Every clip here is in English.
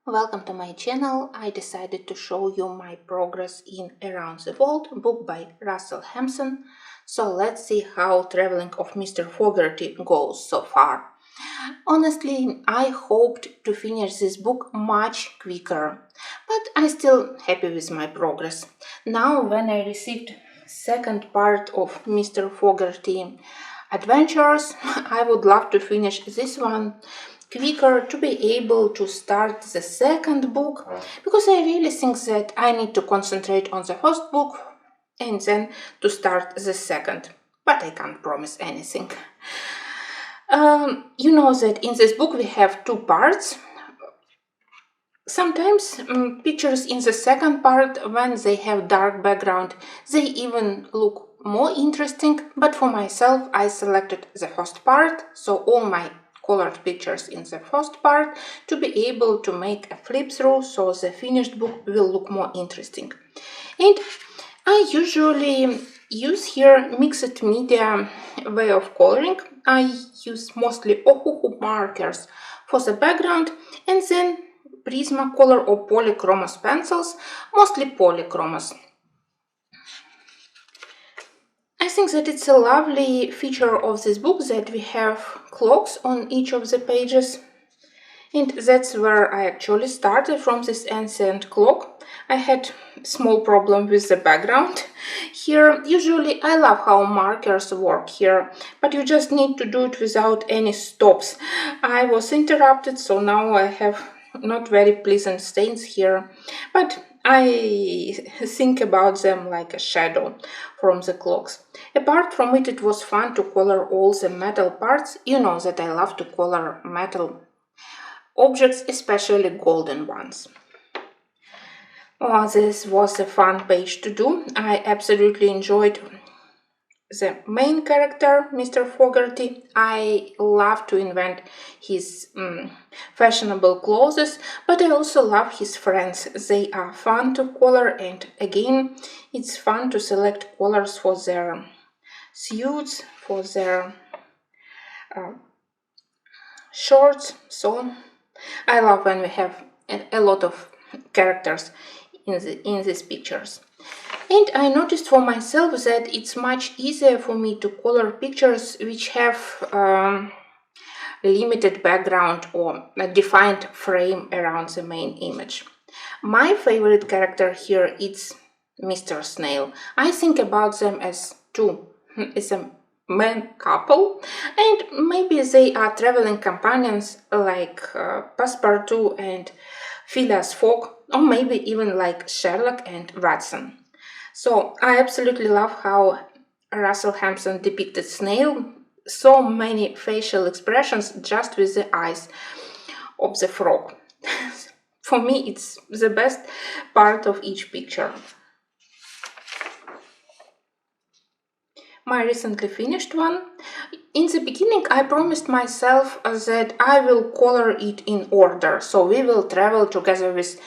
Welcome to my channel. I decided to show you my progress in Around the World, book by Russell Hampson. So let's see how traveling of Mr. Fogherty goes so far. Honestly, I hoped to finish this book much quicker, but I'm still happy with my progress. Now when I received second part of Mr. Fogherty adventures, I would love to finish this one quicker to be able to start the second book, because I really think that I need to concentrate on the first book and then to start the second, but I can't promise anything. You know that in this book we have two parts. Sometimes pictures in the second part, when they have dark background, they even look more interesting, but for myself I selected the first part, so all my colored pictures in the first part to be able to make a flip through, so the finished book will look more interesting. And I usually use here mixed media way of coloring. I use mostly Ohuhu markers for the background and then Prismacolor or polychromos pencils, mostly polychromos. I think that it's a lovely feature of this book that we have clocks on each of the pages. And that's where I actually started, from this ancient clock. I had small problem with the background here. Usually I love how markers work here, but you just need to do it without any stops. I was interrupted, so now I have not very pleasant stains here, but I think about them like a shadow from the clocks. Apart from it, it was fun to color all the metal parts. You know that I love to color metal objects, especially golden ones. Oh, this was a fun page to do. I absolutely enjoyed the main character, Mr. Fogherty. I love to invent his fashionable clothes, but I also love his friends. They are fun to color, and again, it's fun to select colors for their suits, for their shorts. So I love when we have a lot of characters in these pictures. And I noticed for myself that it's much easier for me to color pictures which have limited background or a defined frame around the main image. My favorite character here is Mr. Snail. I think about them as a man couple, and maybe they are traveling companions like Passepartout and Phileas Fogg, or maybe even like Sherlock and Watson. So I absolutely love how Russell Hampson depicted Snail. So many facial expressions just with the eyes of the frog. For me, it's the best part of each picture. My recently finished one. In the beginning, I promised myself that I will color it in order. So we will travel together with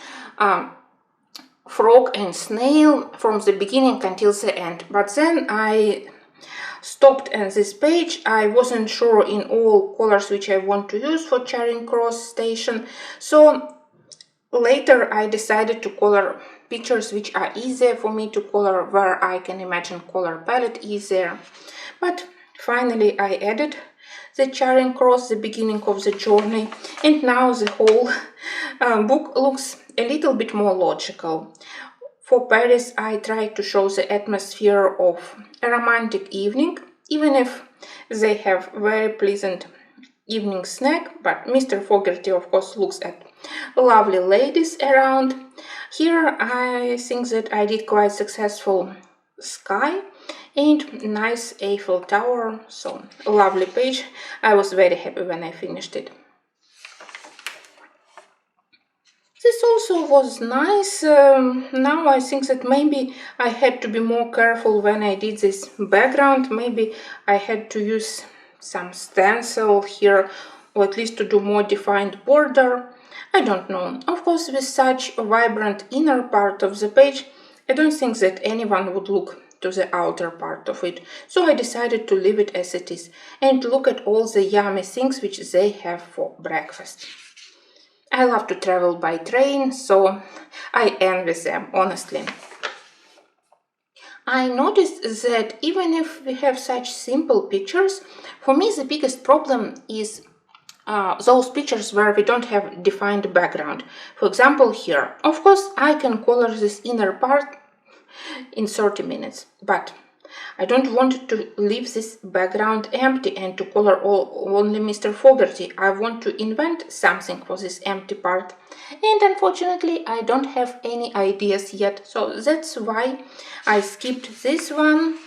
frog and snail from the beginning until the end. But then I stopped at this page. I wasn't sure in all colors which I want to use for Charing Cross station. So later I decided to color pictures which are easier for me to color, where I can imagine color palette easier. But finally I added the Charing Cross, the beginning of the journey, and now the whole book looks a little bit more logical. For Paris, I tried to show the atmosphere of a romantic evening, even if they have very pleasant evening snack, but Mr. Fogherty of course looks at lovely ladies around. Here I think that I did quite successful sky and nice Eiffel Tower, so a lovely page. I was very happy when I finished it. This also was nice. Now I think that maybe I had to be more careful when I did this background. Maybe I had to use some stencil here, or at least to do more defined border. I don't know. Of course, with such a vibrant inner part of the page, I don't think that anyone would look to the outer part of it. So I decided to leave it as it is and look at all the yummy things which they have for breakfast. I love to travel by train, so I envy them, honestly. I noticed that even if we have such simple pictures, for me the biggest problem is those pictures where we don't have defined background. For example, here. Of course, I can color this inner part in 30 minutes, but I don't want to leave this background empty and to color only Mr. Fogherty. I want to invent something for this empty part. And unfortunately, I don't have any ideas yet. So that's why I skipped this one.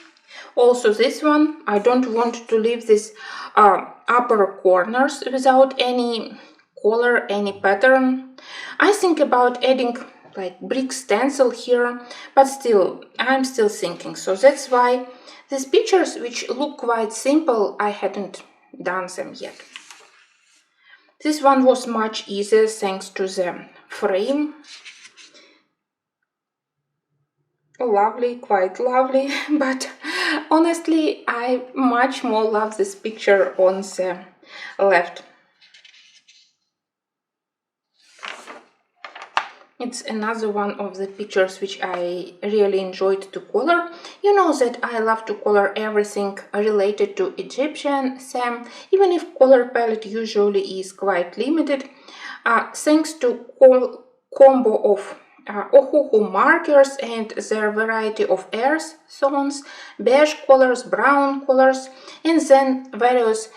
Also this one. I don't want to leave this upper corners without any color, any pattern. I think about adding like brick stencil here, but still, I'm still thinking. So that's why these pictures, which look quite simple, I hadn't done them yet. This one was much easier thanks to the frame. Lovely, quite lovely, but honestly, I much more love this picture on the left. It's another one of the pictures which I really enjoyed to color. You know that I love to color everything related to Egyptian theme, even if color palette usually is quite limited. Thanks to combo of Ohuhu markers and their variety of earth tones, beige colors, brown colors, and then various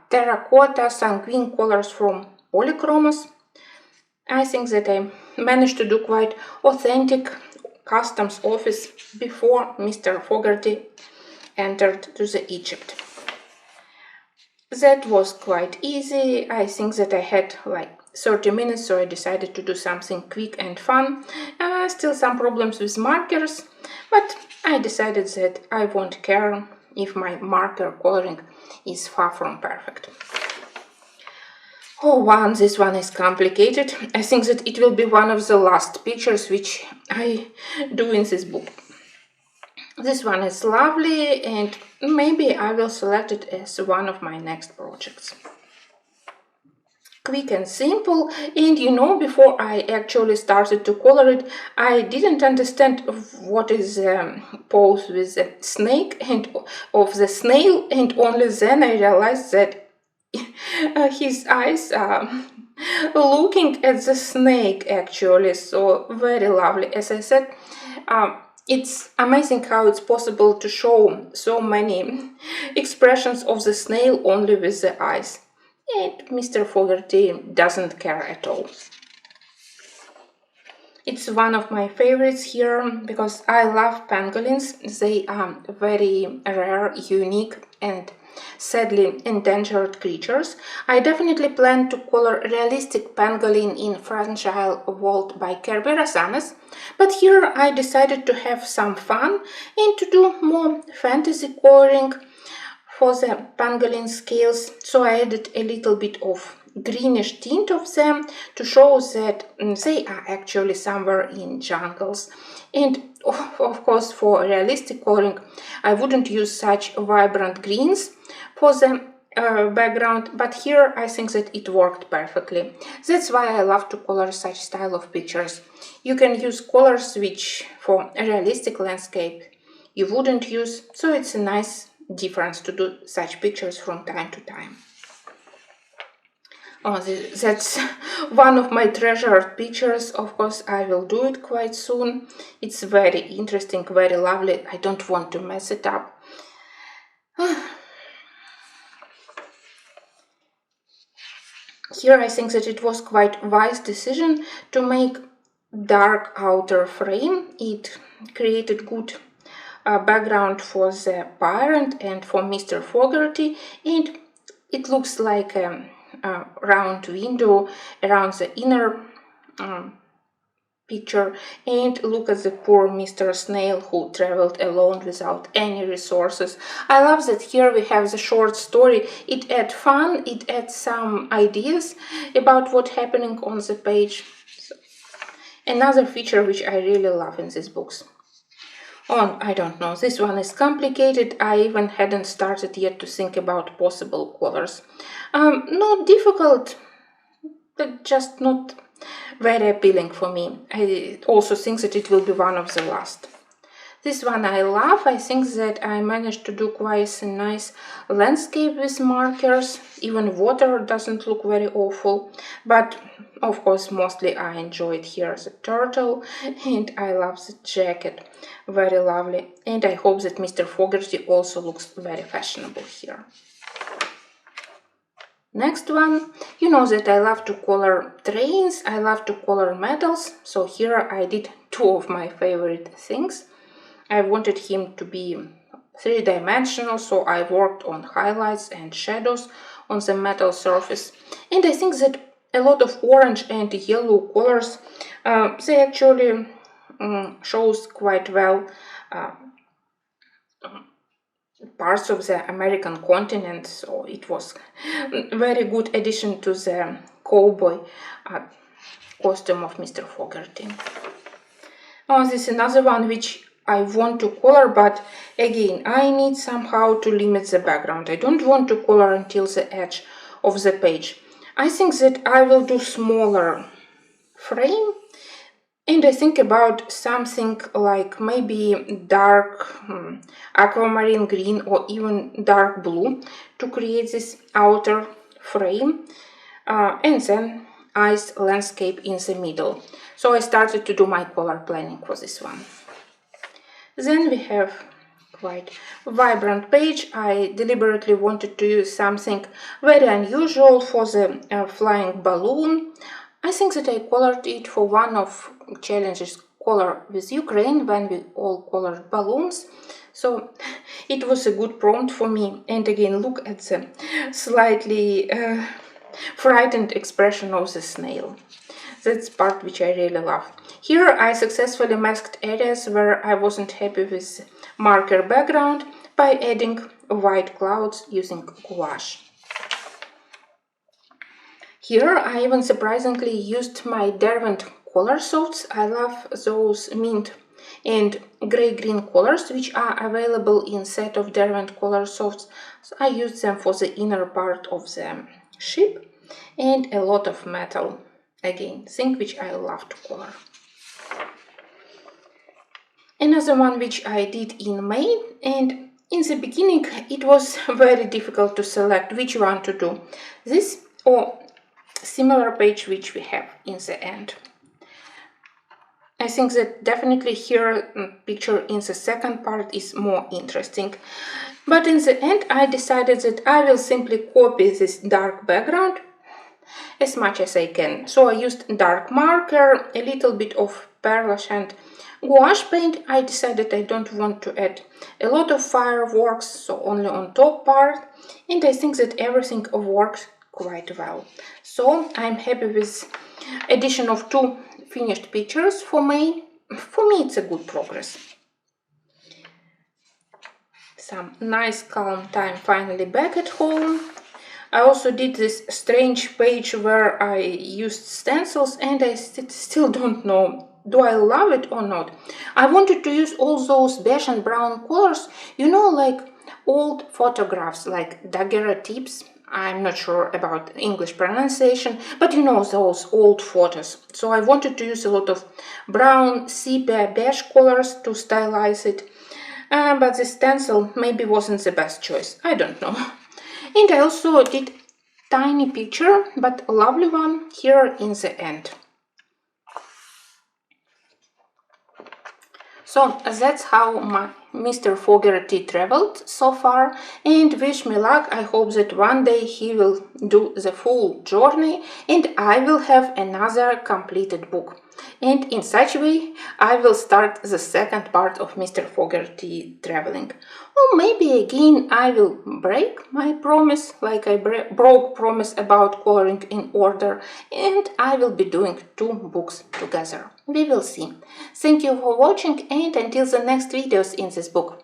terracotta sanguine colors from polychromos. I think that I managed to do quite authentic customs office before Mr. Fogherty entered to the Egypt. That was quite easy. I think that I had like 30 minutes, so I decided to do something quick and fun. Still some problems with markers, but I decided that I won't care if my marker coloring is far from perfect. Oh, this one is complicated. I think that it will be one of the last pictures which I do in this book. This one is lovely and maybe I will select it as one of my next projects. Quick and simple, and you know, before I actually started to color it, I didn't understand what is the pose with the snake and of the snail, and only then I realized that his eyes are looking at the snake actually, so very lovely. As I said, it's amazing how it's possible to show so many expressions of the snail only with the eyes. And Mr. Fogherty doesn't care at all. It's one of my favorites here because I love pangolins. They are very rare, unique and sadly endangered creatures. I definitely plan to color realistic pangolin in Fragile World by Kirby Rasames, but here I decided to have some fun and to do more fantasy coloring for the pangolin scales, so I added a little bit of greenish tint of them to show that they are actually somewhere in jungles. And of course, for realistic coloring, I wouldn't use such vibrant greens for the background, but here I think that it worked perfectly. That's why I love to color such style of pictures. You can use colors which for a realistic landscape you wouldn't use, so it's a nice difference to do such pictures from time to time. Oh, that's one of my treasured pictures. Of course, I will do it quite soon. It's very interesting, very lovely. I don't want to mess it up. Here I think that it was quite wise decision to make dark outer frame. It created good background for the parent and for Mr. Fogherty, and it looks like a round window around the inner picture. And look at the poor Mr. Snail who traveled alone without any resources. I love that here we have the short story. It adds fun, it adds some ideas about what's happening on the page. So, another feature which I really love in these books. Oh, I don't know, this one is complicated. I even hadn't started yet to think about possible colors. Not difficult, but just not very appealing for me. I also think that it will be one of the last. This one I love. I think that I managed to do quite a nice landscape with markers. Even water doesn't look very awful. But of course, mostly I enjoyed here the turtle, and I love the jacket. Very lovely. And I hope that Mr. Fogherty also looks very fashionable here. Next one, you know that I love to color trains, I love to color medals, so here I did two of my favorite things. I wanted him to be three-dimensional, so I worked on highlights and shadows on the metal surface. And I think that a lot of orange and yellow colors, they actually shows quite well parts of the American continent, so it was a very good addition to the cowboy costume of Mr. Fogherty. Oh, this is another one which I want to color, but again, I need somehow to limit the background. I don't want to color until the edge of the page. I think that I will do smaller frame, and I think about something like maybe dark aquamarine green or even dark blue to create this outer frame, and then ice landscape in the middle. So I started to do my color planning for this one. Then we have quite vibrant page. I deliberately wanted to use something very unusual for the flying balloon. I think that I colored it for one of challenges Color with Ukraine when we all colored balloons. So it was a good prompt for me. And again, look at the slightly frightened expression of the snail. That's part which I really love. Here I successfully masked areas where I wasn't happy with marker background by adding white clouds using gouache. Here I even surprisingly used my Derwent color softs. I love those mint and gray-green colors which are available in set of Derwent color softs. So I used them for the inner part of the ship, and a lot of metal. Again, thing which I love to color. Another one which I did in May, and in the beginning it was very difficult to select which one to do. This or similar page which we have in the end. I think that definitely here picture in the second part is more interesting. But in the end I decided that I will simply copy this dark background as much as I can. So I used dark marker, a little bit of perlash and gouache paint. I decided I don't want to add a lot of fireworks, so only on top part. And I think that everything works quite well. So I'm happy with addition of two finished pictures for May. For me it's a good progress. Some nice calm time finally back at home. I also did this strange page where I used stencils, and I still don't know, do I love it or not. I wanted to use all those beige and brown colors, you know, like old photographs, like daguerreotypes. I'm not sure about English pronunciation, but you know, those old photos. So I wanted to use a lot of brown, sepia, beige colors to stylize it. But the stencil maybe wasn't the best choice. I don't know. And I also did tiny picture, but a lovely one here in the end. So that's how my Mr. Fogherty traveled so far, and wish me luck. I hope that one day he will do the full journey and I will have another completed book. And in such way, I will start the second part of Mr. Fogherty traveling. Or maybe again I will break my promise, like I broke promise about coloring in order, and I will be doing two books together. We will see. Thank you for watching, and until the next videos in this book.